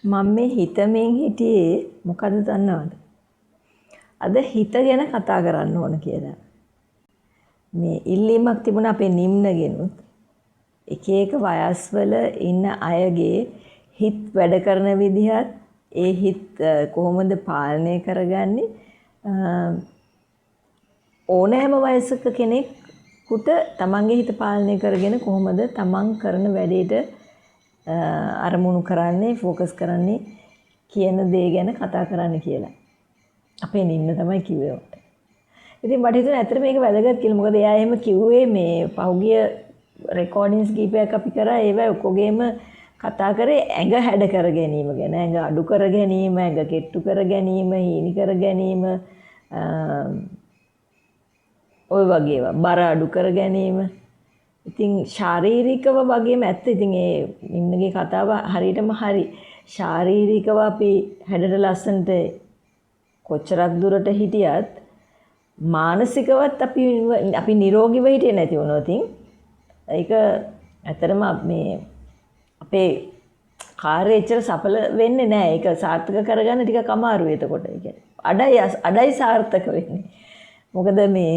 මම මේ හිතමින් හිටියේ මොකද දන්නවද? අද හිත ගැන කතා කරන්න ඕන කියලා. මේ ඉල්ලීමක් තිබුණා අපේ නිම්නගෙනුත්. එක එක වයස්වල ඉන්න අයගේ හිත වැඩ කරන විදිහත් ඒ හිත කොහොමද පාලනය කරගන්නේ ඕනෑම වයසක කෙනෙකුට තමන්ගේ හිත පාලනය කරගෙන කොහොමද තමන් කරන වැඩේට අරමුණු කරන්නේ ફોකස් කරන්නේ කියන දේ ගැන කතා කරන්න කියලා. අපේ නිම්න තමයි කිව්වේ උන්ට. ඉතින් මට හිතුණා ඇත්තට මේක වැදගත් කියලා. මොකද එයා එහෙම කිව්වේ මේ පහුගිය රෙකෝඩින්ග්ස් කීපයක් අපි කරා ඒවා ඔක්කොගේම කතා කරේ ඇඟ හැඩ කර ගැනීම ගැන. ඇඟ අඩු කර ගැනීම, ඇඟ කෙට්ටු කර ගැනීම, හීනි කර ගැනීම ඔය වගේ ඒවා. බර අඩු කර ගැනීම. ඉතින් ශාරීරිකව වගේම ඇත්ත. ඉතින් ඒ නිම්නගේ කතාව හරියටම හරි. ශාරීරිකව අපි හැඩට ලස්සනට කොච්චරක් දුරට හිටියත් මානසිකවත් අපි නිරෝගීව හිටියේ නැති වුණොත් ඒක ඇත්තටම මේ අපේ කාර්යය එච්චර සඵල වෙන්නේ නැහැ. ඒක සාර්ථක කරගන්න ටිකක් අමාරුයි එතකොට. ඒ කියන්නේ අඩයි සාර්ථක වෙන්නේ. මොකද මේ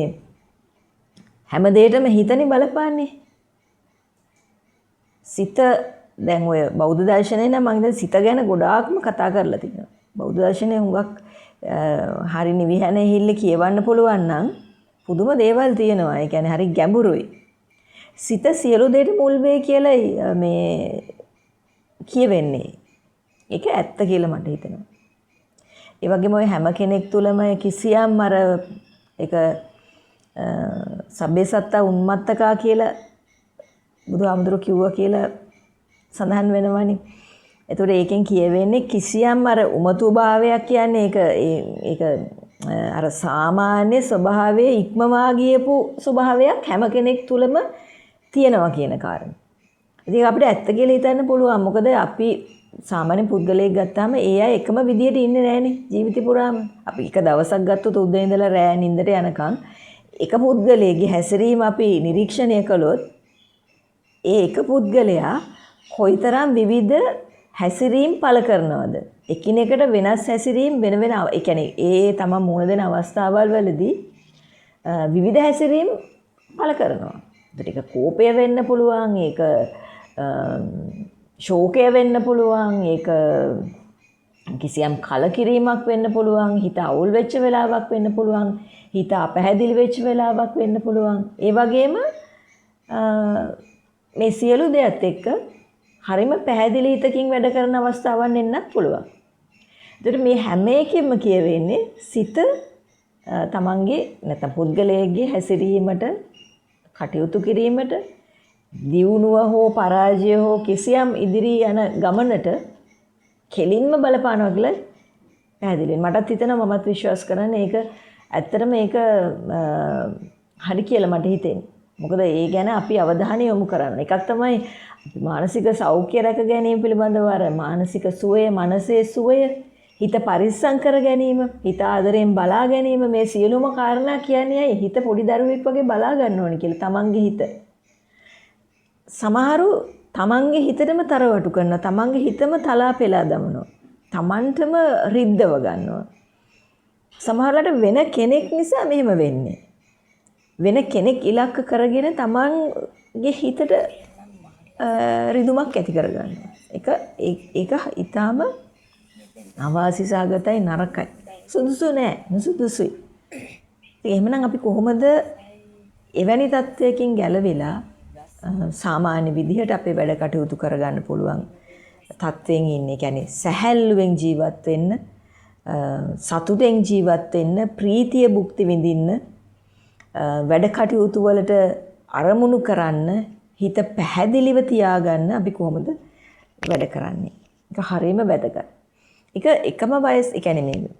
හැම දෙයකම හිතනේ බලපාන්නේ. සිත දැන් ඔය බෞද්ධ දර්ශනය නම් මම දැන් සිත ගැන ගොඩාක්ම කතා කරලා තිනවා. බෞද්ධ දර්ශනය හුඟක් හරි නිවිහැනෙහිල්ල කියවන්න පුළුවන් නම් පුදුම දේවල් තියෙනවා. ඒ කියන්නේ හරි ගැඹුරුයි. සිත සියලු දෙයට මුල් වේ කියලා මේ කියවෙන්නේ. ඒක ඇත්ත කියලා මට හිතෙනවා. ඒ වගේම ඔය හැම කෙනෙක් තුළම කිසියම් අර ඒක සබ්බේ සත්තා උම්මත්තකා කියලා බුදුහාමුදුරුවෝ කිව්වා කියලා සඳහන් වෙනවනේ. ඒතකොට ඒකෙන් කියවෙන්නේ කිසියම් අර උමතු භාවයක් කියන්නේ ඒක අර සාමාන්‍ය ස්වභාවයේ ඉක්මවා ගියපු ස්වභාවයක් හැම කෙනෙක් තුළම තියෙනවා කියන කාරණා. ඉතින් අපිට ඇත්ත කියලා හිතන්න පුළුවන්. මොකද අපි සාමාන්‍ය පුද්ගලයෙක් ගත්තාම ඒ අය එකම විදියට ඉන්නේ නැහනේ ජීවිතේ පුරාම. අපි එක දවසක් ගත්තොත් උදේ ඉඳලා රෑ නිින්දට යනකම් එක පුද්ගලයෙක්ගේ හැසිරීම අපි නිරීක්ෂණය කළොත් ඒ එක පුද්ගලයා කොයිතරම් විවිධ හැසිරීම් පළ කරනවද? එකිනෙකට වෙනස් හැසිරීම් වෙන ඒ කියන්නේ ඒ තමන් මුහුණ දෙන අවස්ථාවල් වලදී විවිධ හැසිරීම් පළ කරනවා. ඒක කෝපය වෙන්න පුළුවන්, ඒක ශෝකය වෙන්න පුළුවන්, ඒක කිසියම් කලකිරීමක් වෙන්න පුළුවන්, හිත අවුල් වෙච්ච වෙලාවක් වෙන්න පුළුවන්, හිත අපැහැදිලි වෙච්ච වෙලාවක් වෙන්න පුළුවන්. ඒ වගේම මේ සියලු දේත් එක්ක හරිම පැහැදිලි හිතකින් වැඩ කරන අවස්ථාවක් එන්නත් පුළුවන්. ඒතර මේ හැම එකෙම කියවෙන්නේ සිත තමන්ගේ නැත්නම් පුද්ගලයෙක්ගේ හැසිරීමට, කටයුතු කිරීමට, දියුණුව හෝ පරාජය හෝ කිසියම් ඉදිරි යන ගමනට කෙලින්ම බලපානවා කියලා පැහැදිලි. මටත් හිතෙනවා, මමත් විශ්වාස කරන්නේ ඒක ඇත්තටම ඒක හරි කියලා මට හිතෙන්නේ. මොකද ඒ ගැන අපි අවධානය යොමු කරන්න. එකක් තමයි මානසික සෞඛ්‍ය රැක ගැනීම පිළිබඳව අර මානසික සුවය, මනසේ සුවය, හිත පරිස්සම් කර ගැනීම, හිත ආදරයෙන් බලා ගැනීම, මේ සියලුම කාරණා කියන්නේ හිත පොඩි දරුවෙක් වගේ බලා ගන්න ඕනේ කියලා. තමන්ගේ හිත. සමහරු තමන්ගේ හිතටම තරවටු කරනවා. තමන්ගේ හිතම තලා පෙලා දමනවා. තමන්ටම රිද්දව ගන්නවා. සමහරවිට වෙන කෙනෙක් නිසා මෙහෙම වෙන්නේ. වෙන කෙනෙක් ඉලක්ක කරගෙන තමන්ගේ හිතට රිදුමක් ඇති කරගන්නවා. ඒක ඊටාම අවාසි සහගතයි, නරකයි. සුදුසු නෑ, නුසුදුසුයි. එහෙමනම් අපි කොහොමද එවැනි තත්ත්වයකින් ගැලවිලා සාමාන්‍ය විදිහට අපේ වැඩ කටයුතු කරගන්න පුළුවන් තත්ත්වයෙන් ඉන්නේ? කියන්නේ සැහැල්ලුවෙන් ජීවත් වෙන්න, සතුටෙන් ජීවත් වෙන්න, ප්‍රීතිය භුක්ති විඳින්න, වැඩ කටයුතු වලට අරමුණු කරන්න, හිත පැහැදිලිව තියාගන්න අපි කොහොමද වැඩ කරන්නේ? ඒක හරියම වැදගත්. ඒක එකම වයස, ඒ කියන්නේ මේ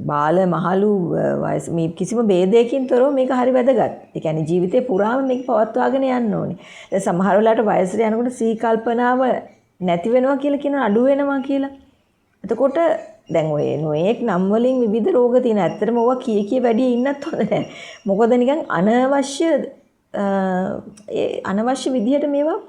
බාල මහලු වයස මේ කිසිම ભેදයකින් තොරව මේක හරි වැදගත්. ඒ කියන්නේ ජීවිතේ පුරාම මේක පවත්වාගෙන යන්න ඕනේ. දැන් සමහර වෙලාවට වයසට යනකොට සී කල්පනාව නැති වෙනවා කියලා කියනවා, අඩු වෙනවා කියලා. එතකොට දැන් ඔය නොඑක් නම් වලින් විවිධ රෝග තියෙන. ඇත්තටම ඕවා කී වැඩි ඉන්නත් හොඳ නැහැ. මොකද නිකන් අනවශ්‍ය විදිහට මේවා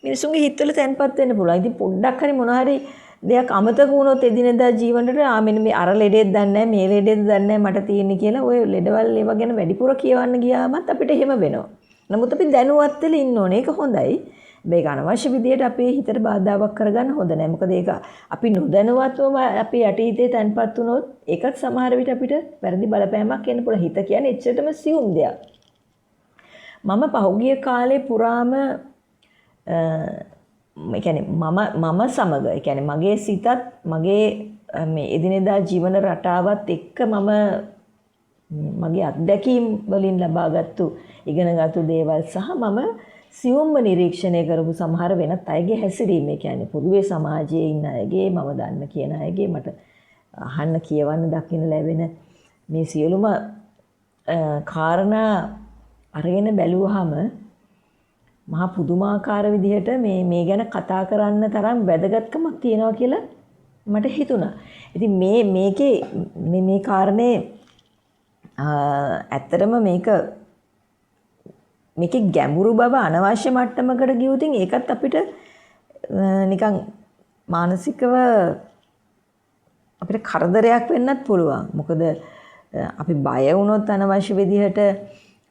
මිනිසුන්ගේ හිතවල තැන්පත් වෙන්න පුළුවන්. ඉතින් පොඩ්ඩක් හරි මොනවා හරි දෙයක් අමතක වුණොත් එදිනෙදා ජීවනයේ මෙන්න මේ අර ලෙඩෙත් දන්නේ නැහැ මේ ලෙඩෙත් දන්නේ නැහැ මට තියෙන්නේ කියලා ඔය ලෙඩවල් ඒවා ගැන වැඩිපුර කියවන්න ගියාමත් අපිට එහෙම වෙනවා. නමුත් අපි දැනුවත් වෙලා ඉන්න ඕනේ. ඒක හොඳයි. මේක අනවශ්‍ය විදියට අපේ හිතට බාධාවක් කරගන්න හොඳ නැහැ. මොකද ඒක අපි නොදැනුවත්වම අපි යටිහිතේ තැන්පත් වුණොත් ඒකත් සමහර විට අපිට වැරදි බලපෑමක් එන්න පුළුවන්. හිත කියන්නේ එච්චරටම සියුම් දෙයක්. මම පහුගිය කාලේ පුරාම ඒ කියන්නේ මම සමග ඒ කියන්නේ මගේ සිතත් මගේ මේ එදිනෙදා ජීවන රටාවත් එක්ක මගේ අත්දැකීම් වලින් ලබාගත්තු ඉගෙනගත්තු දේවල් සහ මම සියුම්ම නිරීක්ෂණය කරපු සමහර වෙනත් අයගේ හැසිරීම ඒ කියන්නේ පොදුවේ සමාජයේ ඉන්න අයගේ මම දන්න කියන අයගේ මට අහන්න කියවන්න දකින්න ලැබෙන මේ සියලුම කාරණා අරගෙන බැලුවාම මහා පුදුමාකාර විදිහට මේ ගැන කතා කරන්න තරම් වැදගත්කමක් තියෙනවා කියලා මට හිතුණා. ඉතින් මේ කාරණේ ඇත්තටම මේකේ ගැඹුරු බව අනවශ්‍ය මට්ටමකට ගියොත් ඒකත් අපිට නිකන් මානසිකව අපිට කරදරයක් වෙන්නත් පුළුවන්. මොකද අපි බය වුණොත් අනවශ්‍ය විදිහට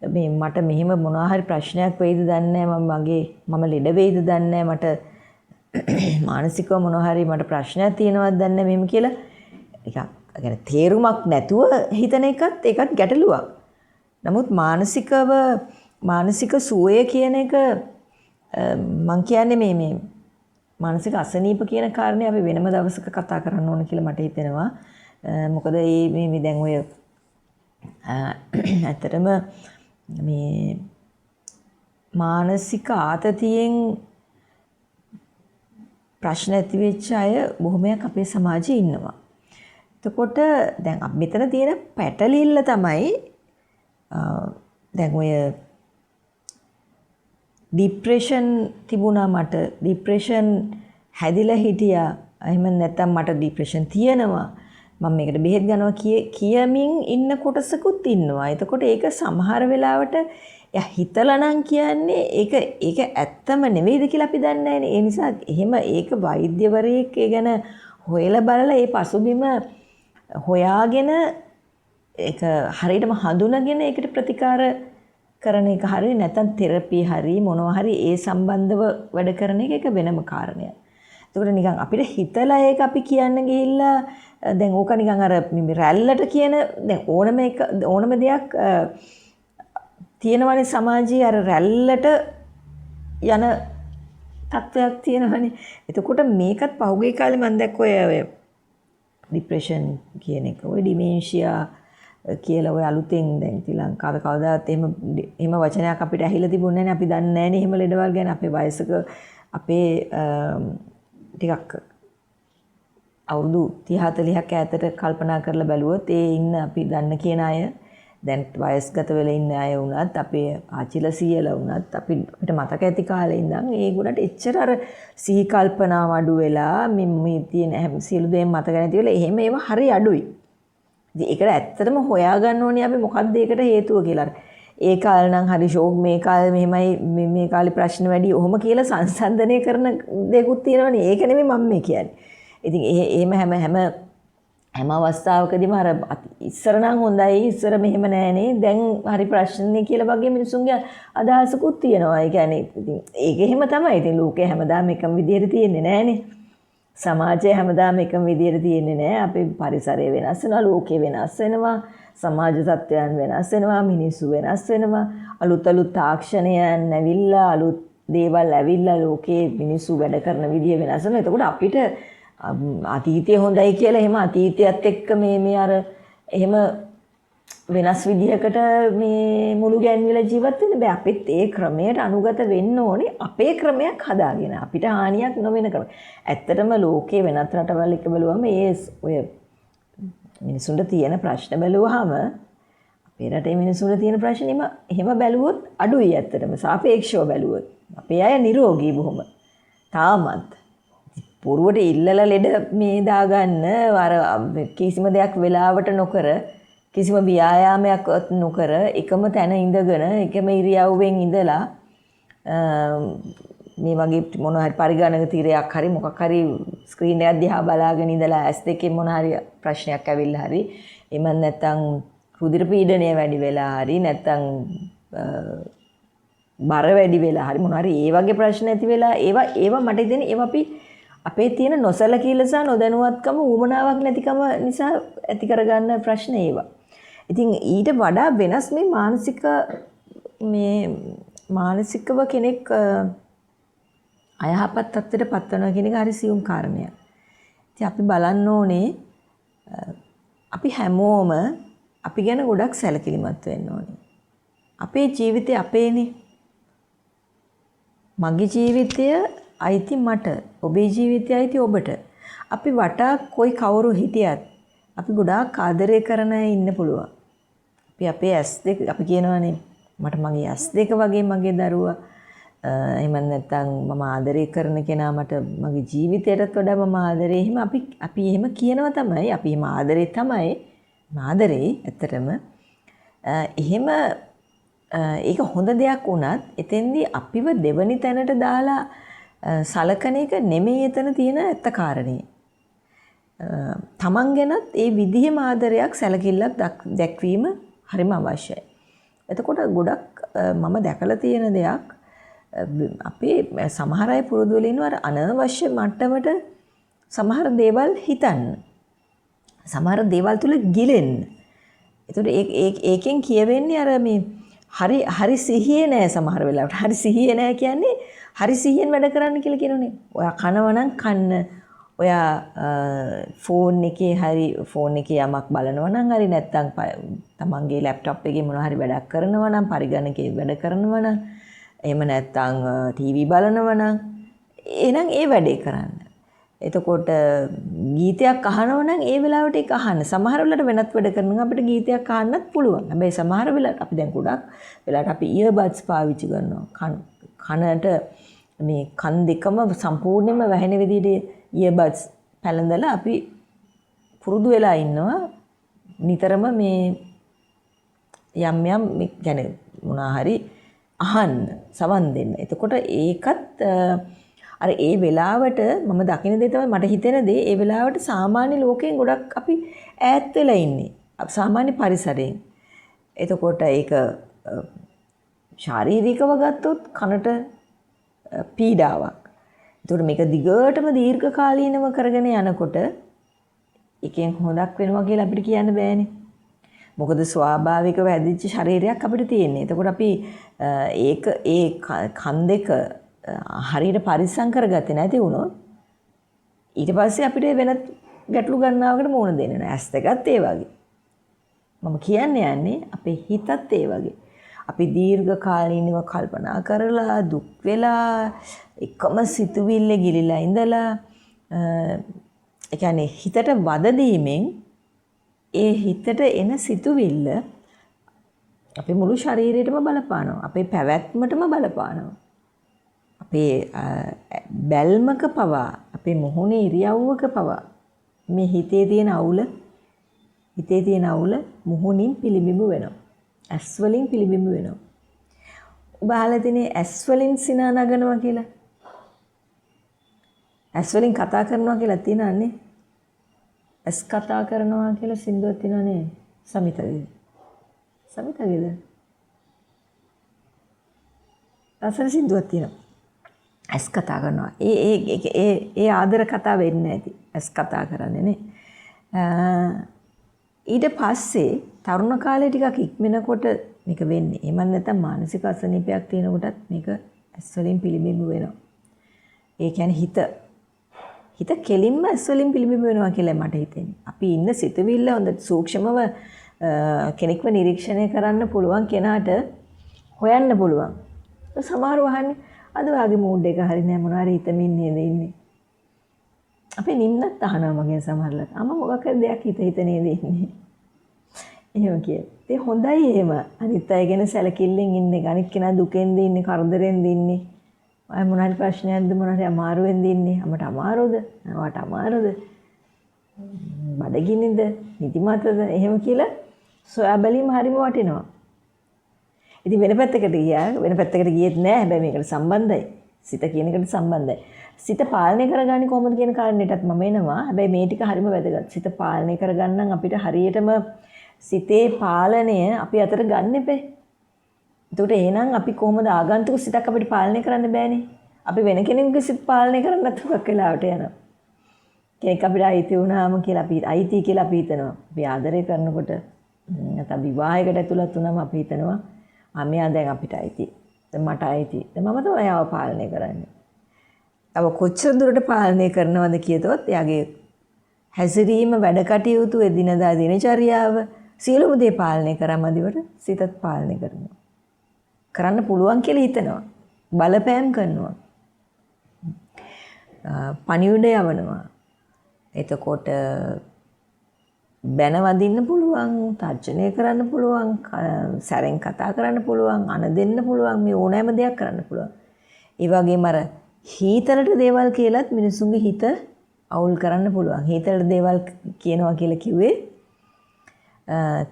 මට මෙහෙම මොනවා හරි ප්‍රශ්නයක් වෙයිද දන්නේ නැහැ මම ලෙඩ වෙයිද දන්නේ නැහැ මට මානසිකව මොනවා හරි මට ප්‍රශ්නයක් තියෙනවද දන්නේ නැහැ මෙහෙම කියලා يعني තේරුමක් නැතුව හිතන ඒකත් ගැටලුවක්. නමුත් මානසික සුවය කියන එක මං කියන්නේ මේ මානසික අසනීප කියන කාරණේ අපි වෙනම දවසක කතා කරන්න ඕන කියලා මට හිතෙනවා. මොකද මේ දැන් ඔය ඇත්තටම මේ මානසික ආතතියෙන් ප්‍රශ්න ඇති වෙච්ච අය බොහොමයක් අපේ සමාජයේ ඉන්නවා. එතකොට දැන් මෙතන තියෙන පැටලිල්ල තමයි දැන් ඔය ડિප්‍රෙෂන් තිබුණා මට ડિප්‍රෙෂන් හැදිලා හිටියා. එහෙම නැත්නම් මට ડિප්‍රෙෂන් තියෙනවා. මම මේකට බෙහෙත් ගන්නවා කියමින් ඉන්න කොටසකුත් ඉන්නවා. එතකොට ඒක සමහර වෙලාවට හිතලා නම් කියන්නේ ඒක ඇත්තම නෙවෙයිද කියලා අපි දන්නේ නැහැ. ඒ නිසා එහෙම ඒක වෛද්‍යවරයෙක් ඒ ගැන හොයලා බලලා ඒ පසුබිම හොයාගෙන ඒක හරියටම හඳුනාගෙන ඒකට ප්‍රතිකාර කරන එක හරිය නැත්නම් තෙරපි හරි මොනවා හරි ඒ සම්බන්ධව වැඩ කරන එක වෙනම කාරණයක්. එතකොට නිකන් අපිට හිතලා ඒක අපි කියන්න ගිහිල්ලා දැන් ඕක නිකන් අර රැල්ලට කියන දැන් ඕනම දෙයක් තියෙනවනේ සමාජයේ අර රැල්ලට යන තත්ත්වයක් තියෙනවනේ. එතකොට මේකත් පහුගිය කාලේ මම දැක්ක ඔය ડિප්‍රෙෂන් කියන එක ඔය ඩිමෙන්ෂියා කියලා ඔය අලුතෙන් දැන් ශ්‍රී ලංකාවේ කවදාවත් එහෙම වචනයක් අපිට ඇහිලා තිබුණේ නැහැ. අපි දන්නේ නැහැ නේ එහෙම ලෙඩවල් ගැන. අපේ වයසක අපේ ටිකක් අවුරුදු 30-40ක් ඈතට කල්පනා කරලා බැලුවොත් ඒ ඉන්න අපි දන්න කියන අය දැන් වයස්ගත වෙලා ඉන්න අය වුණත් අපේ ආච්චිලා සීයලා වුණත් අපිට මතක ඇති කාලේ ඉඳන් ඒගොල්ලන්ට එච්චර අර සිහි කල්පනාව අඩු වෙලා මේ තියෙන සියලු දේ මතක නැති වෙලා එහෙම ඒවා හරි අඩුයි. ඉතින් ඒකට ඇත්තටම හොයාගන්න ඕනේ අපි මොකක්ද ඒකට හේතුව කියලා. ඒ කාලේ නම් හරි ෂෝක් මේ කාලේ මෙහෙමයි මේ කාලේ ප්‍රශ්න වැඩි ඔහොම කියලා සංසන්දනය කරන දේකුත් තියෙනවනේ. ඒක නෙමෙයි මම මේ කියන්නේ. ඉතින් එහෙම හැම අවස්ථාවකදීම අර ඉස්සර නම් හොඳයි ඉස්සර මෙහෙම නෑනේ දැන් හරි ප්‍රශ්නේ කියලා වගේ මිනිසුන්ගේ අදහසකුත් තියෙනවා. ඒ කියන්නේ ඉතින් ඒක එහෙම තමයි. ඉතින් ලෝකේ හැමදාම එකම විදිහට තියෙන්නේ නෑනේ. සමාජය හැමදාම එකම විදිහට තියෙන්නේ නෑ. අපේ පරිසරය වෙනස් වෙනවා, ලෝකේ වෙනස් වෙනවා, සමාජ තත්ත්වයන් වෙනස් වෙනවා, මිනිස්සු වෙනස් වෙනවා. අලුත් තාක්ෂණයන් ඇවිල්ලා අලුත් දේවල් ඇවිල්ලා ලෝකේ මිනිස්සු වැඩ කරන විදිහ වෙනස් වෙනවා. එතකොට අපිට අතීතය හොඳයි කියලා එහෙම අතීතයත් එක්ක මේ අර එහෙම වෙනස් විදිහකට මේ මුළු ගැන්විලා ජීවත් වෙන්න බෑ. අපිත් ඒ ක්‍රමයට අනුගත වෙන්න ඕනේ අපේ ක්‍රමයක් හදාගෙන අපිට හානියක් නොවන ක්‍රම. ඇත්තටම ලෝකේ වෙනත් රටවල් එක බලුවම ඔය මිනිසුන්ට තියෙන ප්‍රශ්න බැලුවාම අපේ රටේ මිනිසුන්ට තියෙන ප්‍රශ්න එහෙම බැලුවොත් අඩුයි ඇත්තටම සාපේක්ෂව බැලුවොත්. අපේ අය නිරෝගී බොහොම. තාමත් පුරුවට ඉල්ලලා ලෙඩ මේ දාගන්න අර කිසිම දෙයක් වෙලාවට නොකර කිසිම ව්‍යායාමයක් නොකර එකම තැන ඉඳගෙන එකම ඉරියව්වෙන් ඉඳලා මේ වගේ මොන හරි පරිගණක තීරයක් හරි මොකක් හරි ස්ක්‍රීන් එකක් දිහා බලාගෙන ඉඳලා ඇස් දෙකෙන් මොන හරි ප්‍රශ්නයක් ඇවිල්ලා හරි එහෙම නැත්නම් රුධිර පීඩනය වැඩි වෙලා හරි නැත්නම් බර වැඩි වෙලා හරි මොන හරි ඒ වගේ ප්‍රශ්න ඇති වෙලා ඒවා මට හිතෙන්නේ ඒවා අපි අපේ තියෙන නොසලකීම සහ නොදැනුවත්කම ඌමනාවක් නැතිකම නිසා ඇති කරගන්න ප්‍රශ්න ඒවා. ඉතින් ඊට වඩා වෙනස් මේ මානසිකව කෙනෙක් අයහපත් තත්ත්වයට පත්වනවා කියන එක හරි සියුම් කාරණයක්. ඉතින් අපි බලන්න ඕනේ අපි හැමෝම අපි ගැන ගොඩක් සැලකිලිමත් වෙන්න ඕනේ. අපේ ජීවිතේ අපේනේ. මගේ ජීවිතය අයිති මට. ඔබේ ජීවිතය අයිති ඔබට. අපි වටා කොයි කවුරු හිටියත් අපි ගොඩාක් ආදරය කරන අය ඉන්න පුළුවන්. අපි අපේ ඇස් දෙක අපි කියනවානේ මට මගේ ඇස් දෙක වගේ මගේ දරුවා එහෙම නැත්නම් මම ආදරය කරන කෙනා මට මගේ ජීවිතයටත් වඩා මම ආදරේ එහෙම අපි එහෙම කියනවා තමයි අපි එහෙම ආදරේ තමයි ආදරේ ඇත්තටම එහෙම ඒක හොඳ දෙයක් වුණත් එතෙන්දී අපිව දෙවනි තැනට දාලා සලකන එක නෙමෙයි එතන තියෙන ඇත්ත කාරණේ. තමන් ගැනත් ඒ විදිහේම ආදරයක් සැලකිල්ලක් දැක්වීම හරිම අවශ්‍යයි. එතකොට ගොඩක් මම දැකලා තියෙන දෙයක් අපේ සමහර අය පුරුදු වෙලා ඉන්නවා අනවශ්‍ය මට්ටමට සමහර දේවල් හිතන්න. සමහර දේවල් තුල ගිලෙන්න. ඒතකොට ඒකෙන් කියවෙන්නේ අර මේ හරි සිහියේ නෑ සමහර වෙලාවට. හරි සිහියේ නෑ කියන්නේ හරි සිහියෙන් වැඩ කරන්න කියලා කියනෝනේ. ඔයා කනවනම් කන්න. ඔයා ෆෝන් එකේ යමක් බලනවා නම් හරි නැත්නම් තමන්ගේ ලැප්ටොප් එකේ මොනවා හරි වැඩක් කරනවා නම් පරිගණකේ වැඩ කරනවා නම් එහෙම නැත්නම් ටීවී බලනවා නම් එහෙනම් ඒ වැඩේ කරන්න. එතකොට ගීතයක් අහනවා නම් ඒ වෙලාවට ඒක අහන්න. සමහර වෙලාවට වෙනත් වැඩ කරනවා අපිට ගීතයක් අහන්නත් පුළුවන්. හැබැයි සමහර වෙලාවට අපි දැන් ගොඩක් වෙලාවට අපි ඉයර්බඩ්ස් පාවිච්චි කරනවා. කනට මේ කන් දෙකම සම්පූර්ණයෙන්ම වැහෙන විදිහට ඉයර්බඩ්ස් පැලඳලා අපි පුරුදු වෙලා ඉන්නවා. නිතරම මේ යම් يعني මොනවා හරි අහන්න සවන් දෙන්න. එතකොට ඒකත් අර ඒ වෙලාවට මම දකින දේ තමයි මට හිතෙන දේ ඒ වෙලාවට සාමාන්‍ය ලෝකයෙන් ගොඩක් අපි ඈත් වෙලා ඉන්නේ. සාමාන්‍ය පරිසරයෙන්. එතකොට ඒක ශාරීරිකව ගත්තොත් කනට පීඩාවක්. එතකොට මේක දිගටම දීර්ඝ කාලීනව කරගෙන යනකොට එකෙන් හොදක් වෙනවා කියලා අපිට කියන්න බෑනේ. මොකද ස්වාභාවිකව හැදිච්ච ශරීරයක් අපිට තියෙන්නේ. එතකොට අපි ඒ කන් දෙක හරියට පරිස්සම් කරගත්තේ නැති වුණොත් ඊට පස්සේ අපිට වෙනත් ගැටලු ගන්නවකට මුහුණ දෙන්න නෑ. ඇස් දෙකත් ඒ වගේ. මම කියන්නේ යන්නේ අපේ හිතත් ඒ වගේ. අපි දීර්ඝ කාලීනව කල්පනා කරලා දුක් වෙලා එකම සිතුවිල්ලේ ගිලිලා ඉඳලා ඒ කියන්නේ හිතට වද දීමෙන් ඒ හිතට එන සිතුවිල්ල අපේ මුළු ශරීරයටම බලපානවා. අපේ පැවැත්මටම බලපානවා. අපේ බැල්මක පවා අපේ මොහොනේ ඉරියව්වක පවා මේ හිතේ තියෙන අවුල මොහොනින් පිළිබිඹු වෙනවා. ඇස් වලින් පිළිබිඹු වෙනවා. ඔබ අහලා තියෙන්නේ ඇස් වලින් සිනා නගනවා කියලා. ඇස් වලින් කතා කරනවා කියලා තියෙනන්නේ. ඇස් කතා කරනවා කියලා සින්දුවක් තියෙනනේ සමිතගේ. සමිතගේද? අසල සින්දුවක් තියෙනවා. ඇස් කතා කරනවා. ඒ ආදර කතා වෙන්නේ නැති. ඇස් කතා කරන්නේ නේ. ඊට පස්සේ තරුණ කාලේ ටිකක් ඉක්මනකොට මේක වෙන්නේ. එහෙම නැත්නම් මානසික අසනීපයක් තියෙනකොටත් මේක ඇස් වලින් පිළිබිඹු වෙනවා. ඒ කියන්නේ හිත කෙලින්ම ඇස් වලින් පිළිබිඹු වෙනවා කියලා මට හිතෙන්නේ. අපි ඉන්න සිතුවිල්ල හොඳ සූක්ෂමව කෙනෙක්ව නිරීක්ෂණය කරන්න පුළුවන් කෙනාට හොයන්න පුළුවන්. සමහරව අහන්නේ අද වාගේ මූඩ් එක හරි නෑ මොනවා හරි හිතමින් නේද ඉන්නේ. අපි නිම්නත් අහනවා මගෙන් සමහරවිට. අම්මා මොකක් හරි දෙයක් හිත නේද ඉන්නේ. එහෙම කියේ. ඒ හොඳයි එහෙම. අනිත් අය ගැන සැලකිල්ලෙන් ඉන්නේ. අනිත් කෙනා දුකෙන්ද ඉන්නේ, කරදරෙන්ද ඉන්නේ. අය මොනවා හරි ප්‍රශ්නයක්ද මොනවා හරි අමාරුවෙන්ද ඉන්නේ. අපට අමාරුද? වට අමාරුද? බඩගිනින්ද? නිදිමතද? එහෙම කියලා සොයා බැලීම හරිම වටිනවා. ඉතින් වෙන පැත්තකට ගියෙත් නෑ. හැබැයි මේකට සම්බන්ධයි. සිත කියන එකට සම්බන්ධයි. සිත පාලනය කරගන්නේ කොහොමද කියන කාරණේටත් මම එනවා. හැබැයි මේ ටික හරිම වැදගත්. සිත පාලනය කරගන්න අපිට හරියටම සිතේ පාලනය අපි අතට ගන්න එපේ. එතකොට එහෙනම් අපි කොහොමද ආගන්තුක සිතක් අපිට පාලනය කරන්න බෑනේ. අපි වෙන කෙනෙකුගේ සිත පාලනය කරන්න නැතුවක් වෙලාවට යනවා. කෙනෙක් අපිට අයිති වුණාම කියලා අපි අයිති කියලා අපි හිතනවා. අපි ආදරය කරනකොට නැත්නම් විවාහයකට ඇතුළත් වුණාම අපි හිතනවා මෙයා දැන් අපිට අයිති. දැන් මට අයිති. දැන් මම තමයි එයාව පාලනය කරන්නේ. අව කොච්චර දුරට පාලනය කරනවද කියතොත් එයාගේ හැසිරීම වැඩ කටයුතු එදිනදා දිනචරියාව සියලුම දේ පාලනය කරාමදිවට සිතත් පාලනය කරනවා. කරන්න පුළුවන් කියලා හිතනවා. බලපෑම් කරනවා. පණිවිඩ යවනවා. එතකොට බැන වදින්න පුළුවන්, තර්ජනය කරන්න පුළුවන්, සැරෙන් කතා කරන්න පුළුවන්, අන දෙන්න පුළුවන්, මේ ඕනෑම දෙයක් කරන්න පුළුවන්. ඒ වගේම අර හීතලට දේවල් කියලත් මිනිසුන්ගේ හිත අවුල් කරන්න පුළුවන්. හීතලට දේවල් කියනවා කියලා කිව්වේ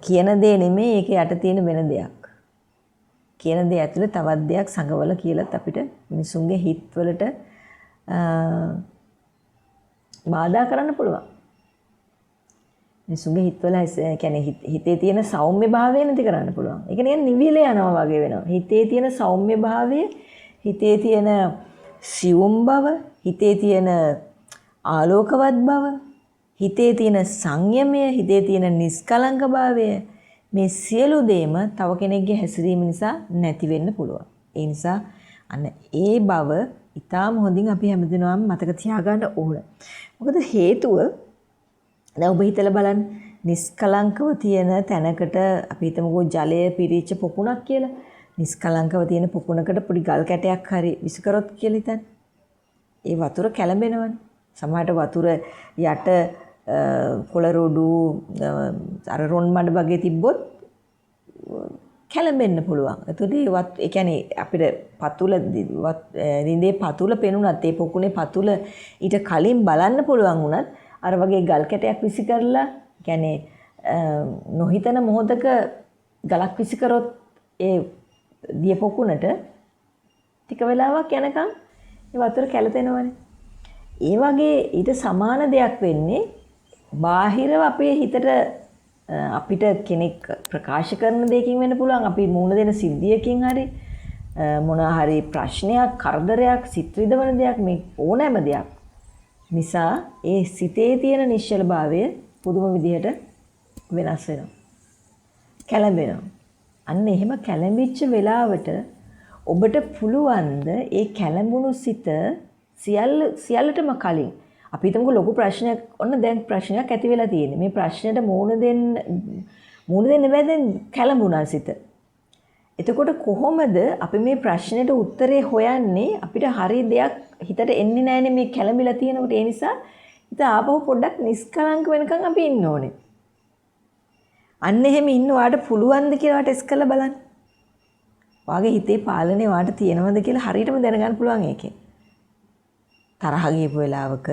කියන දේ නෙමෙයි, ඒකේ යට තියෙන වෙන දෙයක්. කියන දේ ඇතුලේ තවත් දෙයක් සංගවල කියලාත් අපිට මිනිසුන්ගේ හිතවලට බාධා කරන්න පුළුවන්. මිනිසුන්ගේ හිතවල කියන්නේ හිතේ තියෙන සෞම්‍ය භාවය නැති කරන්න පුළුවන්. ඒක නිකන් නිවිල යනවා වගේ වෙනවා. හිතේ තියෙන සෞම්‍ය භාවය, හිතේ තියෙන සියුම් බව, හිතේ තියෙන ආලෝකවත් බව, හිතේ තියෙන සංයමය, හිතේ තියෙන නිස්කලංක භාවය මේ සියලු දේම තව කෙනෙක්ගේ හැසිරීම නිසා නැති වෙන්න පුළුවන්. ඒ නිසා අන්න ඒ බව ඉතාම හොඳින් අපි හැමදෙනාම මතක තියාගන්න ඕන. මොකද හේතුව දැන් ඔබ හිතලා බලන්න නිස්කලංකව තියෙන තැනකට අපි හිතමුකෝ ජලය පිරීච්ච පොකුණක් කියලා. නිස්කලංකව තියෙන පොකුණකට පොඩි ගල් කැටයක් හරි විසි කරොත් කියලා හිතන්න. ඒ වතුර කැළඹෙනවනේ. සමහරට වතුර යට කොළරොඩු අර රොන් මඩ වගේ තිබ්බොත් කැළඹෙන්න පුළුවන්. එතකොට ඒ කියන්නේ අපිට පතුල රින්දේ පතුල පෙනුනත් ඒ පොකුණේ පතුල ඊට කලින් බලන්න පුළුවන් වුණත් අර වගේ ගල් කැටයක් විසි කරලා කියන්නේ නොහිතන මොහොතක ගලක් විසි කරොත් ඒ දිය පොකුණට ටික වෙලාවක් යනකම් ඒ වතුර කැළතෙනවනේ. ඒ වගේ ඊට සමාන දෙයක් වෙන්නේ බාහිරව අපේ හිතට අපිට කෙනෙක් ප්‍රකාශ කරන දෙයකින් වෙන්න පුළුවන්. අපි මුණ දෙන සිද්ධියකින් හරි මොනවා හරි ප්‍රශ්නයක්, කරදරයක්, සිත් විඳවන දෙයක්, මේ ඕනෑම දෙයක් නිසා ඒ සිතේ තියෙන නිශ්චලභාවය පුදුම විදිහට වෙනස් වෙනවා. කැළඹෙනවා. අන්න එහෙම කැළඹිච්ච වෙලාවට ඔබට පුළුවන්ද ඒ කැළඹුණු සිත සියල්ලටම කලින් අපි හිතමුකෝ ලොකු ප්‍රශ්නයක් ඔන්න දැන් ප්‍රශ්නයක් ඇති වෙලා තියෙන්නේ. මේ ප්‍රශ්නෙට මුහුණ දෙන්න බෑ දැන් කැළඹුණා සිත. එතකොට කොහොමද අපි මේ ප්‍රශ්නෙට උත්තරේ හොයන්නේ? අපිට හරි දෙයක් හිතට එන්නේ නැහැනේ මේ කැළඹිලා තියෙනකොට. ඒ නිසා හිත ආපහු පොඩ්ඩක් නිස්කලංක වෙනකන් අපි ඉන්න ඕනේ. අන්න එහෙම ඉන්න වාට පුළුවන්ද කියලා ටෙස්ට් කරලා බලන්න. වාගේ හිතේ පාලනේ වාට තියෙනවද කියලා හරියටම දැනගන්න පුළුවන් ඒකෙන්. තරහ ගියපු වෙලාවක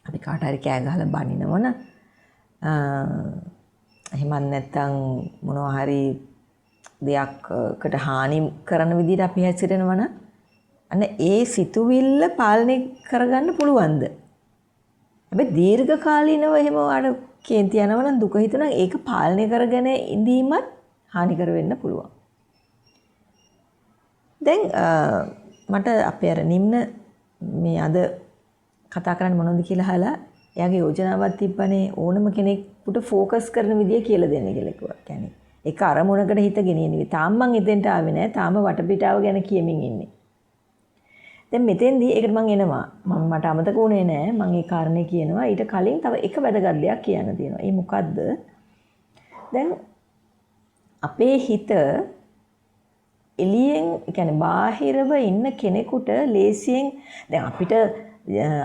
අපි කාට හරි කෑ ගහලා බනිනවන එහෙමත් නැත්නම් මොනවා හරි දෙයක්කට හානි කරන විදිහට අපි හැසිරෙනවන අන්න ඒ සිතුවිල්ල පාලනය කරගන්න පුළුවන්ද? හැබැයි දීර්ඝ කාලීනව එහෙම වඩ කේන්ති යනවනම් දුක හිතනවා ඒක පාලනය කරගෙන ඉඳීමත් හානිකර වෙන්න පුළුවන්. දැන් මට අපේ අර නිම්න මේ අද කතා කරන්න මොනවද කියලා අහලා එයාගේ යෝජනාවක් තිබ්බනේ ඕනම කෙනෙකුට ફોකස් කරන විදිය කියලා දෙන්න කියලා කිව්වා. කියන්නේ ඒක අරමුණකට හිත ගෙනියන්නේ. තාම මං එතෙන්ට ආවේ නැහැ. තාම වටපිටාව ගැන කියමින් ඉන්නේ. දැන් මෙතෙන්දී ඒකට මං එනවා. මට අමතක වුණේ නැහැ. මං ඒ කාරණේ කියනවා. ඊට කලින් තව එක වැදගත් දෙයක් කියන්න තියෙනවා. ඒ මොකද්ද? දැන් අපේ හිත එළියෙන් කියන්නේ බාහිරව ඉන්න කෙනෙකුට ලේසියෙන් දැන් අපිට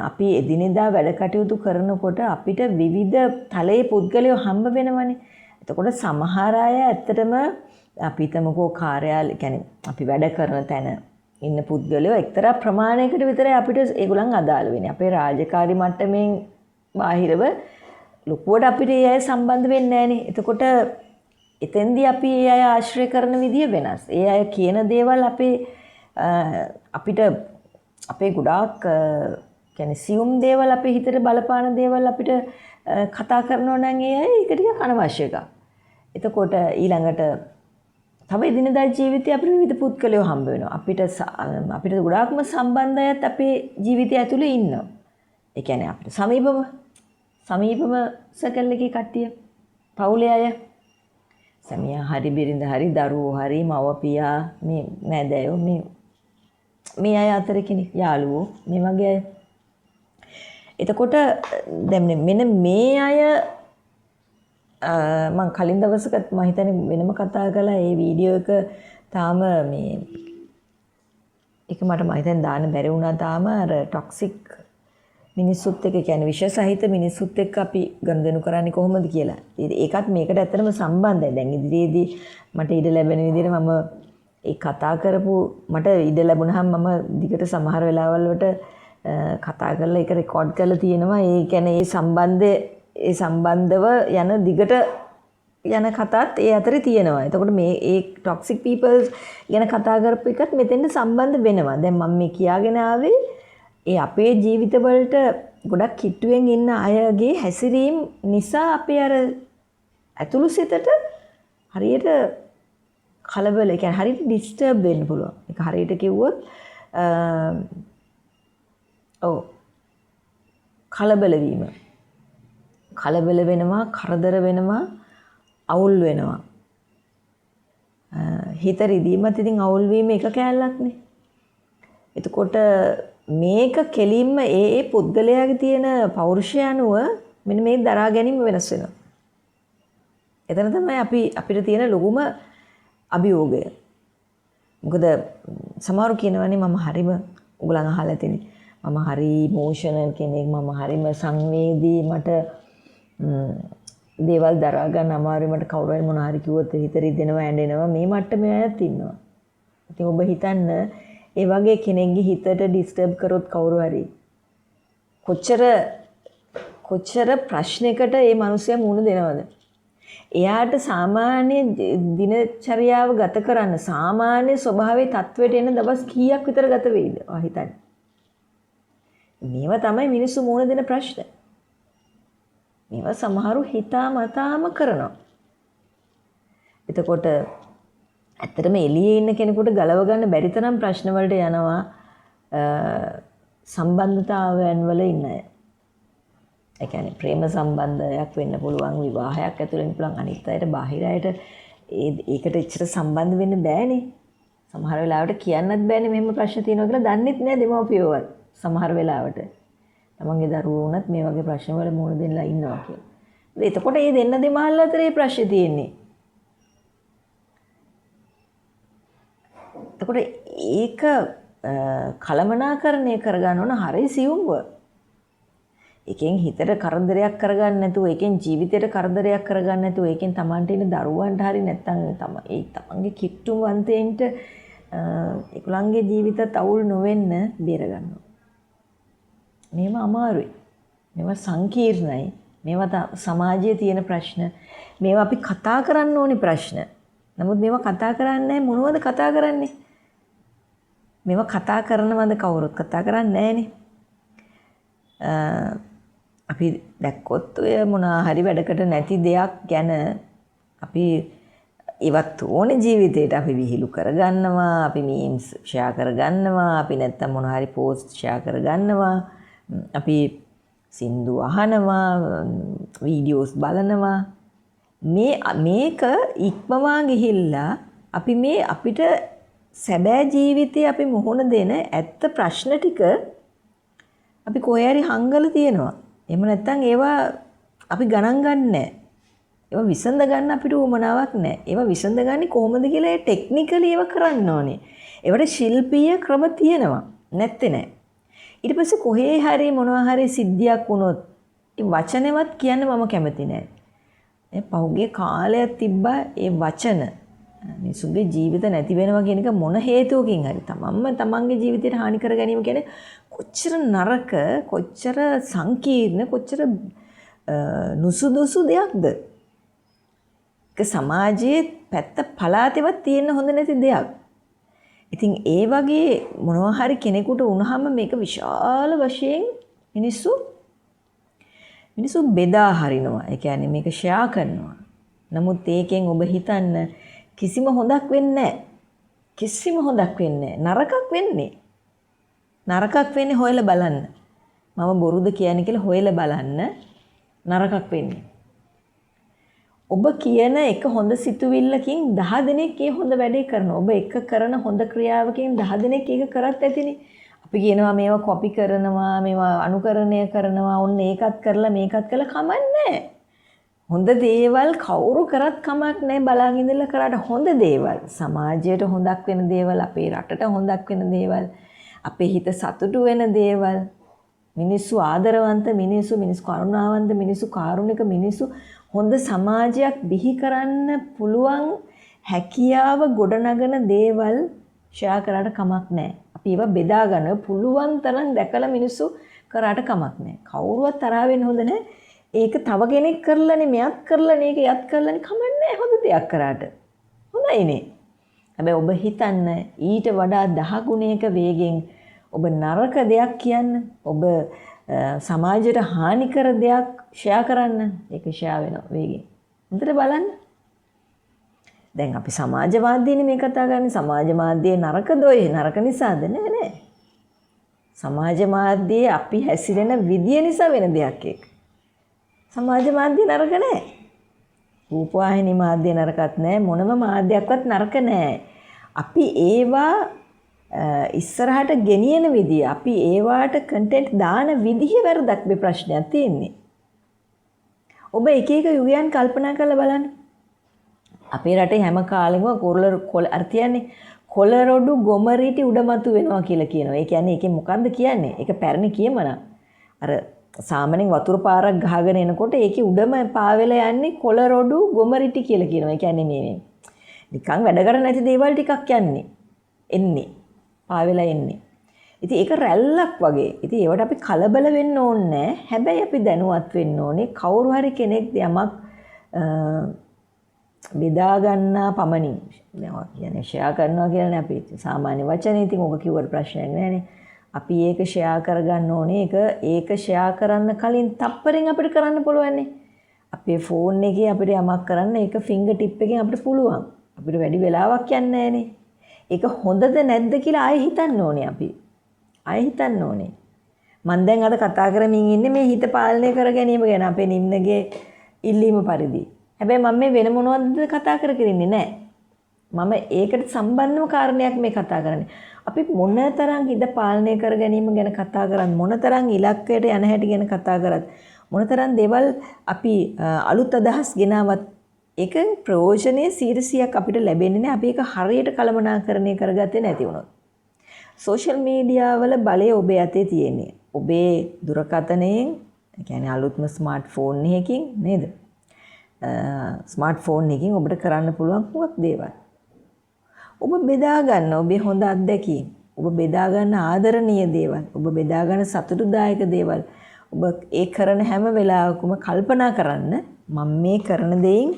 අපි එදිනෙදා වැඩ කටයුතු කරනකොට අපිට විවිධ තලයේ පුද්ගලයෝ හම්බ වෙනවනේ. එතකොට සමහර අය ඇත්තටම අපි හිතමුකෝ කාර්යාලය කියන්නේ අපි වැඩ කරන තැන ඉන්න පුද්ගලයෝ එක්තරා ප්‍රමාණයකට විතරයි අපිට ඒගොල්ලන් අදාළ වෙන්නේ. අපේ රාජකාරි මට්ටමින් බාහිරව ලොකුවට අපිට ඒ අය සම්බන්ධ වෙන්නේ නැහනේ. එතකොට එතෙන්දී අපි ඒ අය ආශ්‍රය කරන විදිය වෙනස්. ඒ අය කියන දේවල් අපිට අපේ ගොඩාක් කියන්නේ සියුම් දේවල් අපේ හිතට බලපාන දේවල් අපිට කතා කරනවා නම් ඒ අය ඒක ටිකක් අනවශ්‍ය එකක්. එතකොට ඊළඟට තව එදිනදා ජීවිතේ අපිට විවිධ පුද්ගලයෝ හම්බ වෙනවා. අපිට ගොඩාක්ම සම්බන්ධයත් අපේ ජීවිතය ඇතුලේ ඉන්නවා. ඒ කියන්නේ අපිට සමීපම සර්කල් එකේ කට්ටිය, පවුලේ අය, සමියා හරි බිරිඳ හරි දරුවෝ හරි මව්පියා මේ නෑදෑයෝ මේ අය අතර කෙනෙක් යාළුවෝ මේ වගේ අය. එතකොට දැන් මෙන්න මේ අය මම කලින් දවසක මම හිතන්නේ වෙනම කතා කළා ඒ වීඩියෝ එක තාම මේ ඒක මට මම හිතන්නේ දාන්න බැරි වුණා තාම අර ටොක්සික් මිනිස්සුත් එක්ක කියන්නේ විෂ සහිත මිනිස්සුත් එක්ක අපි ගනුදෙනු කරන්නේ කොහොමද කියලා. ඒකත් මේකට ඇත්තටම සම්බන්ධයි. දැන් ඉදිරියේදී මට ඉඩ ලැබෙන විදිහට මම ඒ කතා කරපු මට ඉඩ ලැබුණාම මම දිගට සමහර වෙලාවල් වලට කතා කරලා ඒක රෙකෝඩ් කරලා තියෙනවා. ඒ කියන්නේ ඒ සම්බන්ධව යන දිගට යන කතාත් ඒ අතරේ තියෙනවා. එතකොට මේ ඒ ටොක්සික් පීපල්ස් ගැන කතා කරපු එකත් මෙතෙන්ට සම්බන්ධ වෙනවා. දැන් මම මේ කියාගෙන ආවේ ඒ අපේ ජීවිතවලට ගොඩක් කිට්ටුවෙන් ඉන්න අයගේ හැසිරීම් නිසා අපේ අර ඇතුළු සිතට හරියට කලබල, ඒ කියන්නේ හරියට ඩිස්ටර්බ් වෙන්න පුළුවන්. ඒක හරියට කිව්වොත් කලබල වෙනවා, කරදර වෙනවා, අවුල් වෙනවා. හිත රිදීමත් ඉතින් අවුල් වීම එක කෑල්ලක්නේ. එතකොට මේක කෙලින්ම ඒ පුද්ගලයාගේ තියෙන පෞරුෂය අනුව මෙන්න මේ දරා ගැනීම වෙනස් වෙනවා. එතන තමයි අපිට තියෙන ලොකුම අභියෝගය. මොකද සමහරු කියනවානේ මම හරිම උගලන් අහලා තියෙන්නේ. මම හරි ඉමෝෂනල් කෙනෙක්, මම හරිම සංවේදී, මට දේවල් දරා ගන්න අමාරුයි, මට කවුරු හරි මොන හරි කිව්වොත් හිත රිදෙනවා, ඇඬෙනවා. මේ මට්ටමේ අයත් ඉන්නවා. ඉතින් ඔබ හිතන්න ඒ වගේ කෙනෙක්ගේ හිතට ඩිස්ටර්බ් කරොත් කවුරු හරි කොච්චර ප්‍රශ්නයකට ඒ මිනිස්සයා මුහුණ දෙනවද? එයාට සාමාන්‍ය දිනචරියාව ගත කරන්න සාමාන්‍ය ස්වභාවයේ තත්වයට එන දවස් කීයක් විතර ගත වෙයිද? ඔයා හිතන්න. මේවා තමයි මිනිස්සු මුහුණ දෙන ප්‍රශ්න. මේවා සමහරු හිතාමතාම කරනවා. එතකොට ඇත්තටම එළියේ ඉන්න කෙනෙකුට ගලව ගන්න බැරි තරම් ප්‍රශ්න වලට යනවා සම්බන්ධතාවයන් වල ඉන්න අය. ඒ කියන්නේ ප්‍රේම සම්බන්ධයක් වෙන්න පුළුවන්, විවාහයක් ඇතුළේ වෙන්න පුළුවන්. අනිත් අයට බාහිර අයට ඒකට එච්චර සම්බන්ධ වෙන්න බෑනේ. සමහර වෙලාවට කියන්නත් බෑනේ මෙහෙම ප්‍රශ්න තියෙනවා කියලා. දන්නෙත් නෑ දෙමව්පියෝවත් සමහර වෙලාවට. තමන්ගේ දරුවෝ වුණත් මේ වගේ ප්‍රශ්න වල මුහුණ දෙන්නලා ඉන්නවා කියලා. එතකොට මේ දෙන්න දෙමහල් අතර මේ ප්‍රශ්නේ තියෙන්නේ. එතකොට ඒක කලමනාකරණය කරගන්න ඕන හරිය සියුම්ව. එකෙන් හිතට කරදරයක් කරගන්න නැතුව, එකෙන් ජීවිතයට කරදරයක් කරගන්න නැතුව, එකෙන් Tamanට ඉන්න දරුවන්ට හරි නැත්තම් තමන්ගේ කිට්ටුවන්තයින්ට ඒගොල්ලන්ගේ ජීවිතත් අවුල් නොවෙන්න බේර ගන්නවා. මේවා අමාරුයි. මේවා සංකීර්ණයි. මේවා සමාජයේ තියෙන ප්‍රශ්න. මේවා අපි කතා කරන්න ඕනේ ප්‍රශ්න. නමුත් මේවා කතා කරන්නේ මොනවද කතා කරන්නේ? මේවා කතා කරනවද කවුරුත් කතා කරන්නේ නැහනේ. අපි දැක්කොත් ඔය මොනවා හරි වැඩකට නැති දෙයක් ගැන අපි ඉවත් ඕනේ ජීවිතේට අපි විහිළු කරගන්නවා, අපි මීම්ස් ෂෙයා කරගන්නවා, අපි නැත්තම් මොනවා හරි පෝස්ට් ෂෙයා කරගන්නවා, අපි සින්දු අහනවා, වීඩියෝස් බලනවා. මේක ඉක්මවා ගිහිල්ලා අපි මේ අපිට සැබෑ ජීවිතේ අපි මුහුණ දෙන ඇත්ත ප්‍රශ්න ටික අපි කොහේ හරි හංගලා තියෙනවා. එහෙම නැත්නම් ඒවා අපි ගණන් ගන්නෑ. ඒවා විසඳ ගන්න අපිට උවමනාවක් නැහැ. ඒවා විසඳ ගන්නේ කොහොමද කියලා ඒ ටෙක්නිකලි ඒවා කරන්න ඕනේ. ඒවට ශිල්පීය ක්‍රම තියෙනවා. නැත්තේ නෑ. ඊට පස්සේ කොහේ හරි මොනවා හරි සිද්ධියක් වුණොත් ඒ වචනේවත් කියන්න මම කැමති නෑ. පහුගිය කාලයක් තිබ්බා ඒ වචන මිනිසුන්ගේ ජීවිත නැති වෙනවා කියන එක මොන හේතුවකින් හරි තමන්ගේ ජීවිතයට හානි කර ගැනීම කියන්නේ කොච්චර නරක, කොච්චර සංකීර්ණ, කොච්චර නුසුදුසු දෙයක්ද? ඒක සමාජයේ පැත්ත පලාතේවත් තියෙන්න හොඳ නැති දෙයක්. ඉතින් ඒ වගේ මොනවා හරි කෙනෙකුට වුණාම මේක විශාල වශයෙන් මිනිස්සු බෙදා හරිනවා. ඒ කියන්නේ මේක ෂෙයා කරනවා. නමුත් ඒකෙන් ඔබ හිතන්න කිසිම හොඳක් වෙන්නේ නැහැ. කිසිම හොඳක් වෙන්නේ නැහැ. නරකක් වෙන්නේ හොයලා බලන්න. මම බොරුද කියන්නේ කියලා හොයලා බලන්න නරකක් වෙන්නේ. ඔබ කියන එක හොඳ සිතුවිල්ලකින් 10 දෙනෙක් ඒ හොඳ වැඩේ කරනවා. ඔබ එක කරන හොඳ ක්‍රියාවකින් 10 දෙනෙක් ඒක කරත් ඇතිනේ. අපි කියනවා මේවා කොපි කරනවා, මේවා අනුකරණය කරනවා, ඔන්න ඒකත් කරලා මේකත් කළා කමන්නේ. හොඳ දේවල් කවුරු කරත් කමක් නැහැ. බලාගෙන ඉඳලා කරාට හොඳ දේවල්, සමාජයට හොඳක් වෙන දේවල්, අපේ රටට හොඳක් වෙන දේවල්, අපේ හිත සතුටු වෙන දේවල්, මිනිස්සු ආදරවන්ත මිනිස්සු, මිනිස්සු කරුණාවන්ත මිනිස්සු, කාරුණික මිනිස්සු, හොඳ සමාජයක් බිහි කරන්න පුළුවන් හැකියාව ගොඩනගන දේවල් ෂෙයා කරාට කමක් නැහැ. අපි ඒවා බෙදා ගන්න පුළුවන් තරම් දැකලා මිනිස්සු කරාට කමක් නැහැ. කවුරුවත් තරහ වෙන්න හොඳ නැහැ. ඒක තව කෙනෙක් කරලානේ, මෙයත් කරලානේ, ඒක යත් කරලානේ, කමක් නැහැ හොඳ දෙයක් කරාට. හොඳයිනේ. හැබැයි ඔබ හිතන්න ඊට වඩා 10 ගුණයක වේගෙන් ඔබ නරක දෙයක් කියන්න, ඔබ සමාජයට හානි කර දෙයක් ෂෙයා කරන්න, ඒක ෂෙයා වෙනවා වේගෙන්. හොඳට බලන්න. දැන් අපි සමාජ මාධ්‍යනේ මේ කතා කරන්නේ. සමාජ මාධ්‍යයේ නරකද ඔය? නරක නිසාද? නෑ. සමාජ මාධ්‍යයේ අපි හැසිරෙන විදිය නිසා වෙන දෙයක් ඒක. සමාජ මාධ්‍ය නරක නෑ. රූපවාහිනී මාධ්‍ය නරකත් නෑ. මොනම මාධ්‍යයක්වත් නරක නෑ. අපි ඒවා ඉස්සරහට ගෙනියන විදිය, අපි ඒවාට කන්ටෙන්ට් දාන විදිහේ වැරදක් මේ ප්‍රශ්නයක් තියෙන්නේ. ඔබ එක එක යුගයන් කල්පනා කරලා බලන්න. අපේ රටේ හැම කාලෙම අර කියන්නේ කොළරොඩු ගොමරිටි උඩමතු වෙනවා කියලා කියනවා. ඒ කියන්නේ ඒකෙන් මොකද්ද කියන්නේ? ඒක පැරණි කියමන. අර සාමාන්‍යයෙන් වතුර පාරක් ගහගෙන එනකොට ඒකේ උඩම පාවෙලා යන්නේ කොළරොඩු ගොමරිටි කියලා කියනවා. ඒ කියන්නේ මේ නිකන් වැඩකට නැති දේවල් ටිකක් එන්නේ. පාවෙලා එන්නේ. ඉතින් ඒක රැල්ලක් වගේ. ඉතින් ඒවට අපි කලබල වෙන්න ඕනේ නැහැ. හැබැයි අපි දැනුවත් වෙන්න ඕනේ කවුරු හරි කෙනෙක් යමක් බෙදා ගන්නා පමණින් කියන්නේ ෂෙයා කරනවා කියන්නේ අපි සාමාන්‍ය වචනේ. ඉතින් ඔක කිව්වට ප්‍රශ්නයක් නැහැනේ. අපි ඒක ෂෙයා කරගන්න ඕනේ. ඒක ෂෙයා කරන්න කලින් තප්පරෙන් අපිට කරන්න පුළුවන්නේ. අපේ ෆෝන් එකේ අපිට යමක් කරන්න ඒක ෆින්ගර් ටිප් එකෙන් අපිට පුළුවන්. අපිට වැඩි වෙලාවක් යන්නේ නැහනේ. ඒක හොඳද නැද්ද කියලා ආයෙ හිතන්න ඕනේ අපි. ආයෙ හිතන්න ඕනේ. මම දැන් අද කතා කරමින් ඉන්නේ මේ හිත පාලනය කර ගැනීම ගැන අපේ නිම්නගේ ඉල්ලීම පරිදි. හැබැයි මම මේ වෙන මොනවද කතා කරන්නේ නැහැ. මම ඒකට සම්බන්ධම කාරණයක් මේ කතා කරන්නේ. අපි මොනතරම් හිත පාලනය කර ගැනීම ගැන කතා කරත්, මොනතරම් ඉලක්කයට යන හැටි ගැන කතා කරත්, මොනතරම් දේවල් අපි අලුත් අදහස් ගෙනාවත් ඒක ප්‍රයෝජනීය 100ක් අපිට ලැබෙන්නේ නැහැ. අපි ඒක හරියට කළමනාකරණය කරගත්තේ නැති වුණොත්. සෝෂල් මීඩියා වල බලය ඔබේ අතේ තියෙන්නේ. ඔබේ දුරකථනයෙන්, ඒ කියන්නේ අලුත්ම ස්මාර්ට් ෆෝන් එකකින් නේද? ස්මාර්ට් ෆෝන් එකකින් ඔබට කරන්න පුළුවන් මොකක් දේවල්. ඔබ බෙදා ගන්න ඔබේ හොඳ අත්දැකීම්, ඔබ බෙදා ගන්න ආදරණීය දේවල්, ඔබ බෙදා ගන්න සතුටුදායක දේවල්. ඔබ ඒ කරන හැම වෙලාවකම කල්පනා කරන්න මම මේ කරන දෙයින්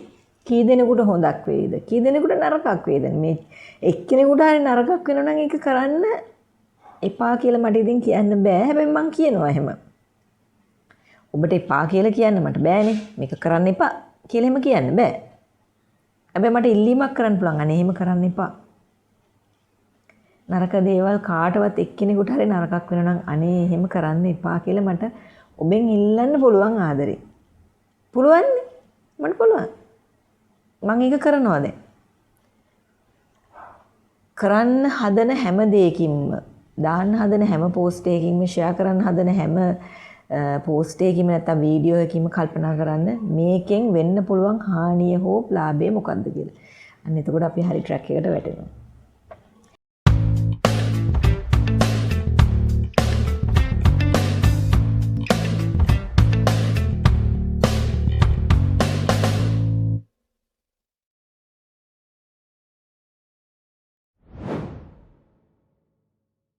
කී දෙනෙකුට හොඳක් වේද? කී දෙනෙකුට නරකක් වේද? මේ එක්කෙනෙකුට හරි නරකක් වෙනවා නම් ඒක කරන්න එපා කියලා මට ඉතින් කියන්න බෑ. හැබැයි මම කියනවා එහෙම. ඔබට එපා කියලා කියන්න මට බෑනේ. මේක කරන්න එපා කියලා එහෙම කියන්න බෑ. හැබැයි මට ඉල්ලීමක් කරන්න පුළුවන්. අනේ එහෙම කරන්න එපා. නරක දේවල් කාටවත් එක්කෙනෙකුට හරි නරකක් වෙනවා නම් අනේ එහෙම කරන්න එපා කියලා මට ඔබෙන් ඉල්ලන්න පුළුවන් ආදරේ. පුළුවන්? මට පුළුවන්. මම ඒක කරනවා දැන්. කරන්න හදන හැම දෙයකින්ම, දාන්න හදන හැම පෝස්ට් එකකින්ම, ෂෙයා කරන්න හදන හැම පෝස්ට් එකකින්ම නැත්නම් වීඩියෝ එකකින්ම කල්පනා කරන්න මේකෙන් වෙන්න පුළුවන් හානිය හෝ ලාභය මොකක්ද කියලා. අන්න එතකොට අපි හරි ට්‍රැක් එකට වැටෙනවා.